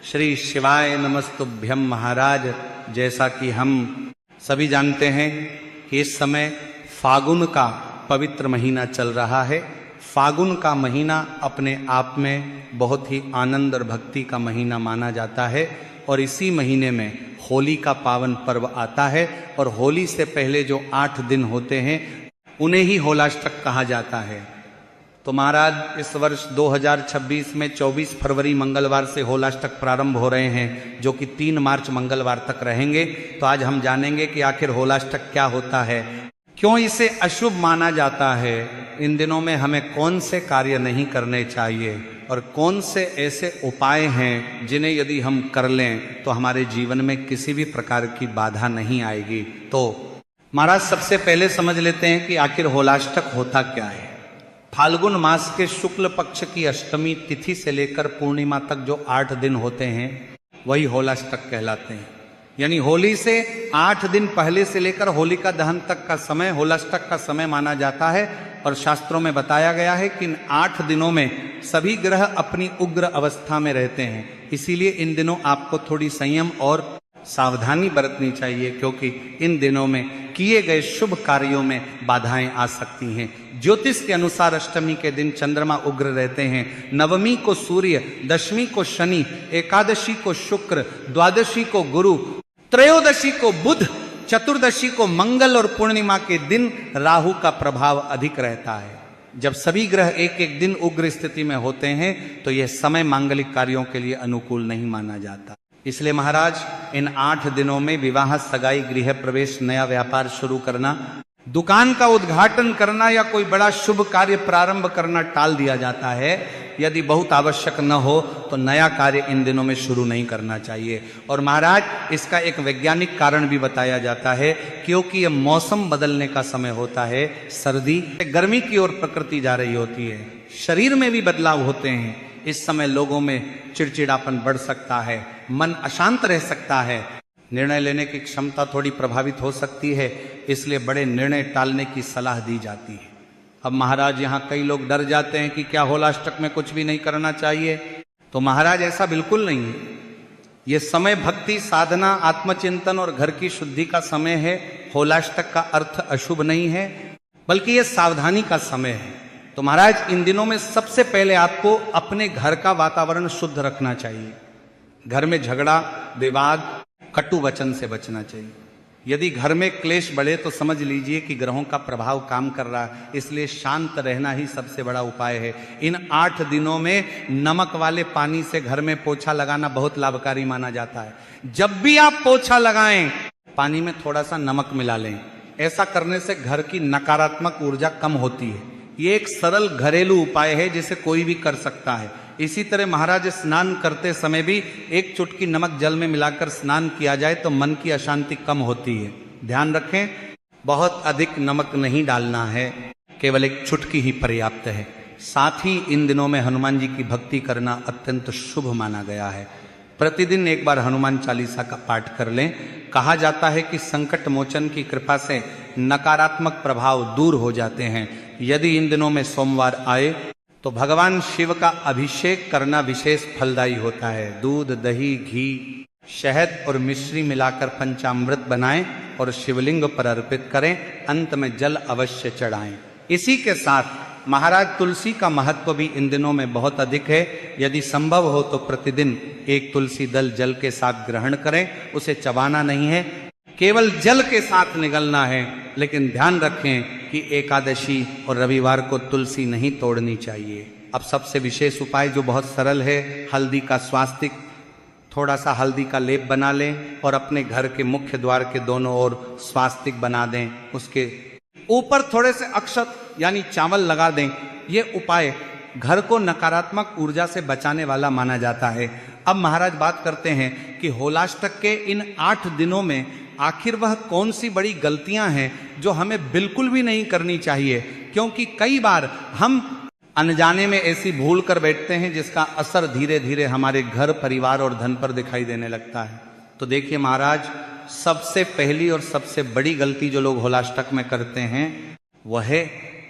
श्री शिवाय नमस्तुभ्यम। महाराज, जैसा कि हम सभी जानते हैं कि इस समय फागुन का पवित्र महीना चल रहा है। फागुन का महीना अपने आप में बहुत ही आनंद और भक्ति का महीना माना जाता है और इसी महीने में होली का पावन पर्व आता है और होली से पहले जो 8 दिन होते हैं उन्हें ही होलाष्टक कहा जाता है। तो महाराज, इस वर्ष 2026 में 24 फरवरी मंगलवार से होलाष्टक प्रारंभ हो रहे हैं, जो कि 3 मार्च मंगलवार तक रहेंगे। तो आज हम जानेंगे कि आखिर होलाष्टक क्या होता है, क्यों इसे अशुभ माना जाता है, इन दिनों में हमें कौन से कार्य नहीं करने चाहिए और कौन से ऐसे उपाय हैं जिन्हें यदि हम कर लें तो हमारे जीवन में किसी भी प्रकार की बाधा नहीं आएगी। तो महाराज, सबसे पहले समझ लेते हैं कि आखिर होलाष्टक होता क्या है। फाल्गुन मास के शुक्ल पक्ष की अष्टमी तिथि से लेकर पूर्णिमा तक जो 8 दिन होते हैं वही होलाष्टक कहलाते हैं। यानी होली से 8 दिन पहले से लेकर होलिका दहन तक का समय होलाष्टक का समय माना जाता है। और शास्त्रों में बताया गया है कि इन 8 दिनों में सभी ग्रह अपनी उग्र अवस्था में रहते हैं, इसीलिए इन दिनों आपको थोड़ी संयम और सावधानी बरतनी चाहिए, क्योंकि इन दिनों में किए गए शुभ कार्यों में बाधाएं आ सकती हैं। ज्योतिष के अनुसार अष्टमी के दिन चंद्रमा उग्र रहते हैं, नवमी को सूर्य, दशमी को शनि, एकादशी को शुक्र, द्वादशी को गुरु, त्रयोदशी को बुध, चतुर्दशी को मंगल और पूर्णिमा के दिन राहु का प्रभाव अधिक रहता है। जब सभी ग्रह एक एक दिन उग्र स्थिति में होते हैं तो यह समय मांगलिक कार्यों के लिए अनुकूल नहीं माना जाता। इसलिए महाराज, इन 8 दिनों में विवाह, सगाई, गृह प्रवेश, नया व्यापार शुरू करना, दुकान का उद्घाटन करना या कोई बड़ा शुभ कार्य प्रारंभ करना टाल दिया जाता है। यदि बहुत आवश्यक न हो तो नया कार्य इन दिनों में शुरू नहीं करना चाहिए। और महाराज, इसका एक वैज्ञानिक कारण भी बताया जाता है, क्योंकि यह मौसम बदलने का समय होता है। सर्दी गर्मी की ओर प्रकृति जा रही होती है, शरीर में भी बदलाव होते हैं। इस समय लोगों में चिड़चिड़ापन बढ़ सकता है, मन अशांत रह सकता है, निर्णय लेने की क्षमता थोड़ी प्रभावित हो सकती है, इसलिए बड़े निर्णय टालने की सलाह दी जाती है। अब महाराज, यहाँ कई लोग डर जाते हैं कि क्या होलाष्टक में कुछ भी नहीं करना चाहिए। तो महाराज, ऐसा बिल्कुल नहीं है। ये समय भक्ति, साधना, आत्मचिंतन और घर की शुद्धि का समय है। होलाष्टक का अर्थ अशुभ नहीं है, बल्कि ये सावधानी का समय है। तो महाराज, इन दिनों में सबसे पहले आपको अपने घर का वातावरण शुद्ध रखना चाहिए। घर में झगड़ा, विवाद, कटु वचन से बचना चाहिए। यदि घर में क्लेश बढ़े तो समझ लीजिए कि ग्रहों का प्रभाव काम कर रहा है, इसलिए शांत रहना ही सबसे बड़ा उपाय है। इन 8 दिनों में नमक वाले पानी से घर में पोछा लगाना बहुत लाभकारी माना जाता है। जब भी आप पोछा लगाएं, पानी में थोड़ा सा नमक मिला लें। ऐसा करने से घर की नकारात्मक ऊर्जा कम होती है। ये एक सरल घरेलू उपाय है जिसे कोई भी कर सकता है। इसी तरह महाराज, स्नान करते समय भी 1 चुटकी नमक जल में मिलाकर स्नान किया जाए तो मन की अशांति कम होती है। ध्यान रखें, बहुत अधिक नमक नहीं डालना है, केवल 1 चुटकी ही पर्याप्त है। साथ ही इन दिनों में हनुमान जी की भक्ति करना अत्यंत शुभ माना गया है। प्रतिदिन 1 बार हनुमान चालीसा का पाठ कर लें। कहा जाता है कि संकट मोचन की कृपा से नकारात्मक प्रभाव दूर हो जाते हैं। यदि इन दिनों में सोमवार आए तो भगवान शिव का अभिषेक करना विशेष फलदायी होता है। दूध, दही, घी, शहद और मिश्री मिलाकर पंचामृत बनाएं और शिवलिंग पर अर्पित करें। अंत में जल अवश्य चढ़ाएं। इसी के साथ महाराज, तुलसी का महत्व भी इन दिनों में बहुत अधिक है। यदि संभव हो तो प्रतिदिन 1 तुलसी दल जल के साथ ग्रहण करें। उसे चबाना नहीं है, केवल जल के साथ निगलना है। लेकिन ध्यान रखें कि एकादशी और रविवार को तुलसी नहीं तोड़नी चाहिए। अब सबसे विशेष उपाय जो बहुत सरल है, हल्दी का स्वास्तिक, थोड़ा सा हल्दी का लेप बना लें और अपने घर के मुख्य द्वार के दोनों ओर स्वास्तिक बना दें। उसके ऊपर थोड़े से अक्षत यानी चावल लगा दें। ये उपाय घर को नकारात्मक ऊर्जा से बचाने वाला माना जाता है। अब महाराज, बात करते हैं कि होलाष्टक के इन 8 दिनों में आखिर वह कौन सी बड़ी गलतियां हैं जो हमें बिल्कुल भी नहीं करनी चाहिए। क्योंकि कई बार हम अनजाने में ऐसी भूल कर बैठते हैं जिसका असर धीरे धीरे हमारे घर, परिवार और धन पर दिखाई देने लगता है। तो देखिए महाराज, सबसे पहली और सबसे बड़ी गलती जो लोग होलाष्टक में करते हैं वह है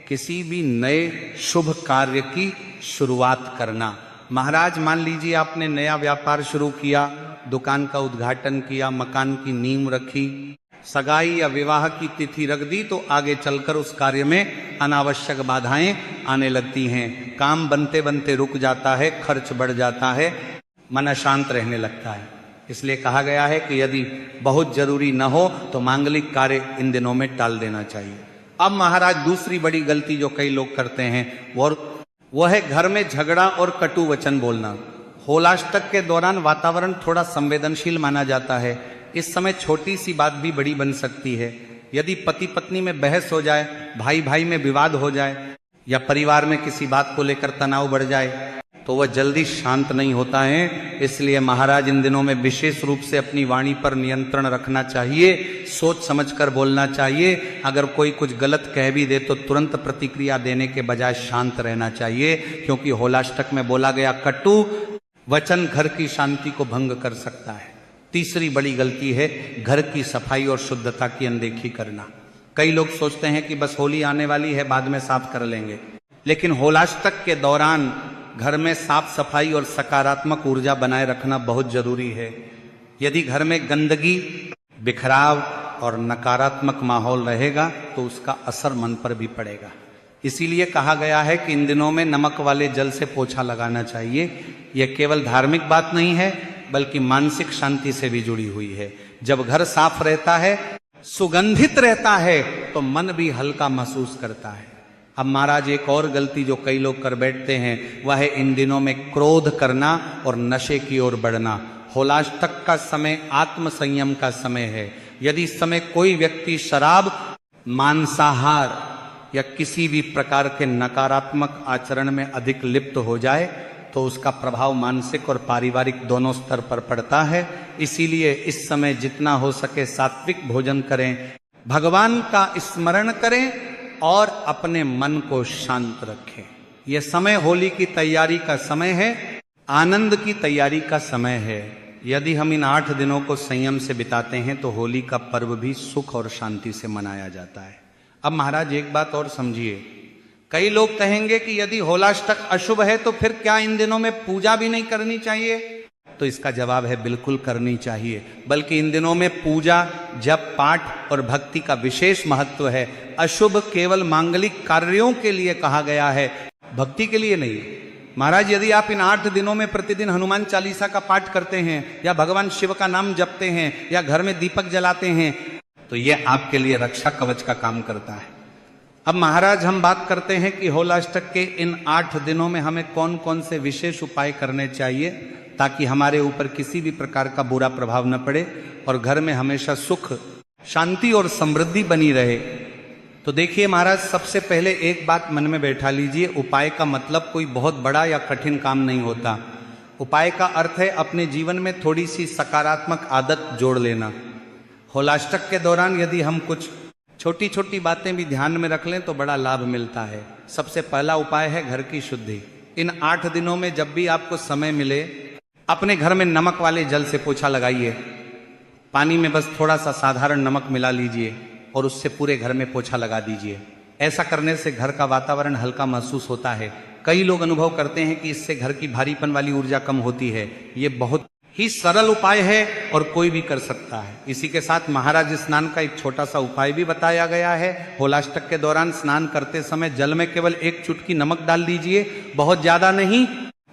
किसी भी नए शुभ कार्य की शुरुआत करना। महाराज मान लीजिए आपने नया व्यापार शुरू किया, दुकान का उद्घाटन किया, मकान की नींव रखी, सगाई या विवाह की तिथि रख दी, तो आगे चलकर उस कार्य में अनावश्यक बाधाएं आने लगती हैं। काम बनते बनते रुक जाता है, खर्च बढ़ जाता है, मन अशांत रहने लगता है। इसलिए कहा गया है कि यदि बहुत जरूरी न हो तो मांगलिक कार्य इन दिनों में टाल देना चाहिए। अब महाराज दूसरी बड़ी गलती जो कई लोग करते हैं वो है घर में झगड़ा और कटु वचन बोलना। होलाष्टक के दौरान वातावरण थोड़ा संवेदनशील माना जाता है। इस समय छोटी सी बात भी बड़ी बन सकती है। यदि पति पत्नी में बहस हो जाए, भाई भाई में विवाद हो जाए, या परिवार में किसी बात को लेकर तनाव बढ़ जाए, तो वह जल्दी शांत नहीं होता है। इसलिए महाराज इन दिनों में विशेष रूप से अपनी वाणी पर नियंत्रण रखना चाहिए, सोच समझकर बोलना चाहिए। अगर कोई कुछ गलत कह भी दे तो तुरंत प्रतिक्रिया देने के बजाय शांत रहना चाहिए, क्योंकि होलाष्टक में बोला गया कटु वचन घर की शांति को भंग कर सकता है। तीसरी बड़ी गलती है घर की सफाई और शुद्धता की अनदेखी करना। कई लोग सोचते हैं कि बस होली आने वाली है, बाद में साफ कर लेंगे, लेकिन होलाष्टक के दौरान घर में साफ सफाई और सकारात्मक ऊर्जा बनाए रखना बहुत जरूरी है। यदि घर में गंदगी, बिखराव और नकारात्मक माहौल रहेगा तो उसका असर मन पर भी पड़ेगा। इसीलिए कहा गया है कि इन दिनों में नमक वाले जल से पोछा लगाना चाहिए। यह केवल धार्मिक बात नहीं है, बल्कि मानसिक शांति से भी जुड़ी हुई है। जब घर साफ रहता है, सुगंधित रहता है, तो मन भी हल्का महसूस करता है। अब महाराज एक और गलती जो कई लोग कर बैठते हैं वह है इन दिनों में क्रोध करना और नशे की ओर बढ़ना। होलाष्टक का समय आत्म संयम का समय है। यदि इस समय कोई व्यक्ति शराब, मांसाहार या किसी भी प्रकार के नकारात्मक आचरण में अधिक लिप्त हो जाए तो उसका प्रभाव मानसिक और पारिवारिक दोनों स्तर पर पड़ता है। इसीलिए इस समय जितना हो सके सात्विक भोजन करें, भगवान का स्मरण करें और अपने मन को शांत रखें। यह समय होली की तैयारी का समय है, आनंद की तैयारी का समय है। यदि हम इन 8 दिनों को संयम से बिताते हैं तो होली का पर्व भी सुख और शांति से मनाया जाता है। अब महाराज एक बात और समझिए, कई लोग कहेंगे कि यदि होलाष्टक अशुभ है तो फिर क्या इन दिनों में पूजा भी नहीं करनी चाहिए? तो इसका जवाब है बिल्कुल करनी चाहिए। बल्कि इन दिनों में पूजा, जप, पाठ और भक्ति का विशेष महत्व है। अशुभ केवल मांगलिक कार्यों के लिए कहा गया है, भक्ति के लिए नहीं। महाराज यदि आप इन 8 दिनों में प्रतिदिन हनुमान चालीसा का पाठ करते हैं या भगवान शिव का नाम जपते हैं या घर में दीपक जलाते हैं तो यह आपके लिए रक्षा कवच का काम करता है। अब महाराज हम बात करते हैं कि होलाष्टक के इन 8 दिनों में हमें कौन कौन से विशेष उपाय करने चाहिए ताकि हमारे ऊपर किसी भी प्रकार का बुरा प्रभाव न पड़े और घर में हमेशा सुख, शांति और समृद्धि बनी रहे। तो देखिए महाराज, सबसे पहले एक बात मन में बैठा लीजिए, उपाय का मतलब कोई बहुत बड़ा या कठिन काम नहीं होता। उपाय का अर्थ है अपने जीवन में थोड़ी सी सकारात्मक आदत जोड़ लेना। होलाष्टक के दौरान यदि हम कुछ छोटी छोटी बातें भी ध्यान में रख लें तो बड़ा लाभ मिलता है। सबसे पहला उपाय है घर की शुद्धि। इन 8 दिनों में जब भी आपको समय मिले अपने घर में नमक वाले जल से पोछा लगाइए। पानी में बस थोड़ा सा साधारण नमक मिला लीजिए और उससे पूरे घर में पोछा लगा दीजिए। ऐसा करने से घर का वातावरण हल्का महसूस होता है। कई लोग अनुभव करते हैं कि इससे घर की भारीपन वाली ऊर्जा कम होती है। ये बहुत ही सरल उपाय है और कोई भी कर सकता है। इसी के साथ महाराज स्नान का एक छोटा सा उपाय भी बताया गया है। होलाष्टक के दौरान स्नान करते समय जल में केवल 1 चुटकी नमक डाल दीजिए, बहुत ज्यादा नहीं,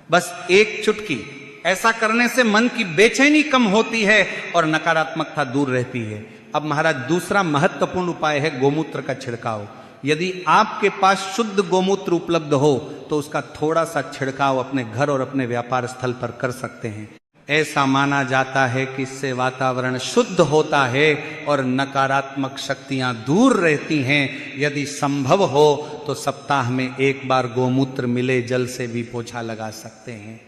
बस 1 चुटकी। ऐसा करने से मन की बेचैनी कम होती है और नकारात्मकता दूर रहती है। अब महाराज दूसरा महत्वपूर्ण उपाय है गोमूत्र का छिड़काव। यदि आपके पास शुद्ध गोमूत्र उपलब्ध हो तो उसका थोड़ा सा छिड़काव अपने घर और अपने व्यापार स्थल पर कर सकते हैं। ऐसा माना जाता है कि इससे वातावरण शुद्ध होता है और नकारात्मक शक्तियां दूर रहती हैं। यदि संभव हो तो सप्ताह में 1 बार गोमूत्र मिले जल से भी पोछा लगा सकते हैं।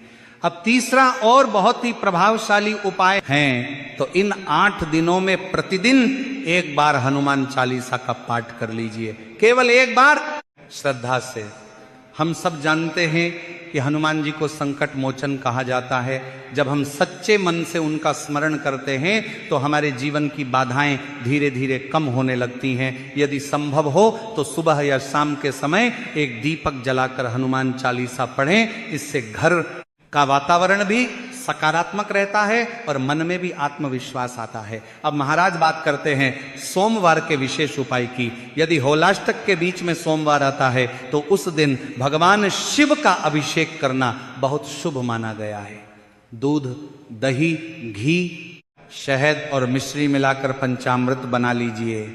अब तीसरा और बहुत ही प्रभावशाली उपाय है, तो इन 8 दिनों में प्रतिदिन 1 बार हनुमान चालीसा का पाठ कर लीजिए, केवल 1 बार श्रद्धा से। हम सब जानते हैं कि हनुमान जी को संकट मोचन कहा जाता है। जब हम सच्चे मन से उनका स्मरण करते हैं तो हमारे जीवन की बाधाएं धीरे धीरे कम होने लगती हैं। यदि संभव हो तो सुबह या शाम के समय एक दीपक जलाकर हनुमान चालीसा पढ़ें। इससे घर का वातावरण भी सकारात्मक रहता है और मन में भी आत्मविश्वास आता है। अब महाराज बात करते हैं सोमवार के विशेष उपाय की। यदि होलाष्टक के बीच में सोमवार आता है तो उस दिन भगवान शिव का अभिषेक करना बहुत शुभ माना गया है। दूध, दही, घी, शहद और मिश्री मिलाकर पंचामृत बना लीजिए,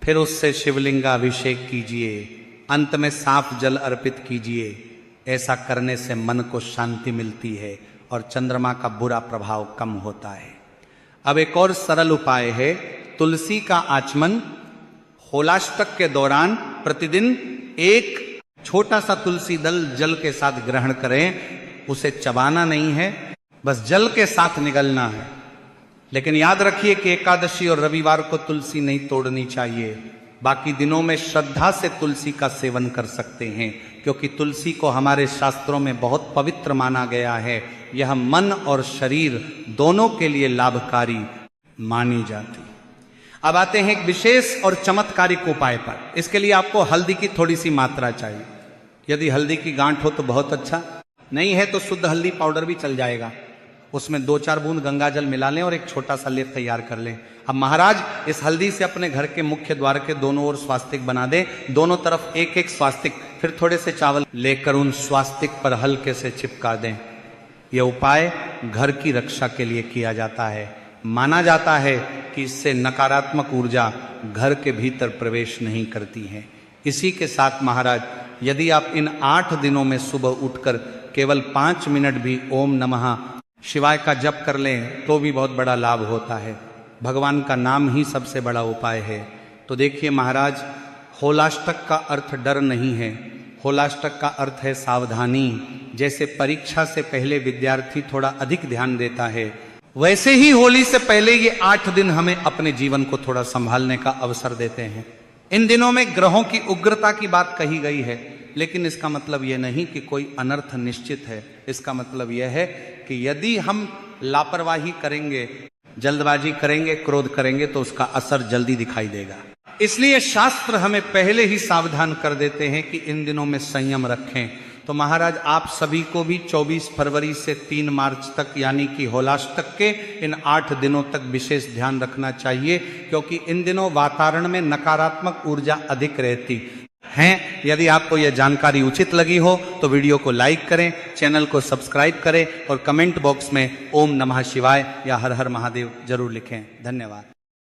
फिर उससे शिवलिंग का अभिषेक कीजिए, अंत में साफ जल अर्पित कीजिए। ऐसा करने से मन को शांति मिलती है और चंद्रमा का बुरा प्रभाव कम होता है। अब एक और सरल उपाय है, तुलसी का आचमन। होलाष्टक के दौरान प्रतिदिन एक छोटा सा तुलसी दल जल के साथ ग्रहण करें। उसे चबाना नहीं है, बस जल के साथ निगलना है। लेकिन याद रखिए कि एकादशी और रविवार को तुलसी नहीं तोड़नी चाहिए। बाकी दिनों में श्रद्धा से तुलसी का सेवन कर सकते हैं, क्योंकि तुलसी को हमारे शास्त्रों में बहुत पवित्र माना गया है। यह मन और शरीर दोनों के लिए लाभकारी मानी जाती। अब आते हैं एक विशेष और चमत्कारिक उपाय पर। इसके लिए आपको हल्दी की थोड़ी सी मात्रा चाहिए। यदि हल्दी की गांठ हो तो बहुत अच्छा, नहीं है तो शुद्ध हल्दी पाउडर भी चल जाएगा। उसमें 2-4 बूंद गंगा जल मिला लें और एक छोटा सा लेप तैयार कर लें। अब महाराज इस हल्दी से अपने घर के मुख्य द्वार के दोनों ओर स्वास्तिक बना दें, दोनों तरफ एक एक स्वास्तिक, फिर थोड़े से चावल लेकर उन स्वास्तिक पर हल्के से चिपका दें। यह उपाय घर की रक्षा के लिए किया जाता है। माना जाता है कि इससे नकारात्मक ऊर्जा घर के भीतर प्रवेश नहीं करती है। इसी के साथ महाराज यदि आप इन 8 दिनों में सुबह उठकर केवल 5 मिनट भी ओम नमः शिवाय का जप कर लें तो भी बहुत बड़ा लाभ होता है। भगवान का नाम ही सबसे बड़ा उपाय है। तो देखिए महाराज, होलाष्टक का अर्थ डर नहीं है, होलाष्टक का अर्थ है सावधानी। जैसे परीक्षा से पहले विद्यार्थी थोड़ा अधिक ध्यान देता है, वैसे ही होली से पहले ये 8 दिन हमें अपने जीवन को थोड़ा संभालने का अवसर देते हैं। इन दिनों में ग्रहों की उग्रता की बात कही गई है, लेकिन इसका मतलब यह नहीं कि कोई अनर्थ निश्चित है। इसका मतलब यह है कि यदि हम लापरवाही करेंगे, जल्दबाजी करेंगे, क्रोध करेंगे तो उसका असर जल्दी दिखाई देगा। इसलिए शास्त्र हमें पहले ही सावधान कर देते हैं कि इन दिनों में संयम रखें। तो महाराज आप सभी को भी 24 फरवरी से 3 मार्च तक यानी कि होलाष्टक के इन 8 दिनों तक विशेष ध्यान रखना चाहिए, क्योंकि इन दिनों वातावरण में नकारात्मक ऊर्जा अधिक रहती हैं। यदि आपको यह जानकारी उचित लगी हो तो वीडियो को लाइक करें, चैनल को सब्सक्राइब करें और कमेंट बॉक्स में ओम नमः शिवाय या हर हर महादेव जरूर लिखें। धन्यवाद।